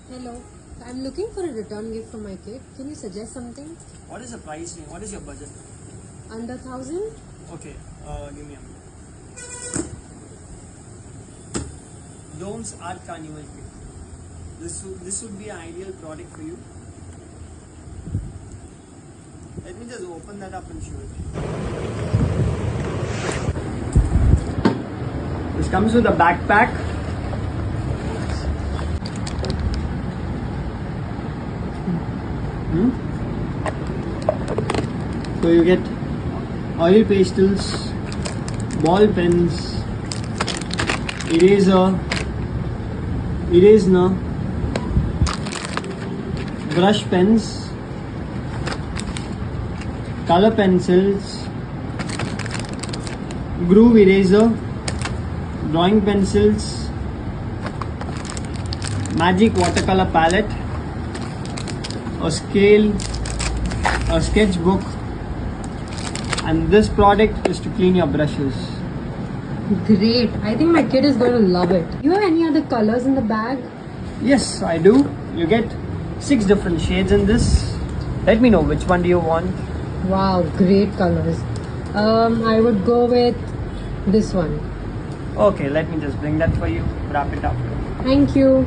Hello. I'm looking for a return gift for my kid. Can you suggest something? What is the pricing? What is your budget? Under 1,000? Okay, give me a minute. Doms Art Carnival Kit. This would be an ideal product for you. Let me just open that up and show it. This comes with a backpack. So you get oil pastels, ball pens, eraser, brush pens, color pencils, groove eraser, drawing pencils, magic watercolor palette, a scale, a sketchbook, and this product is to clean your brushes. Great. I think my kid is going to love it. You have any other colors in the bag? Yes, I do. You get 6 different shades in this. Let me know which one do you want. Wow, great colors. I would go with this one. Okay, let me just bring that for you. Wrap it up. Thank you.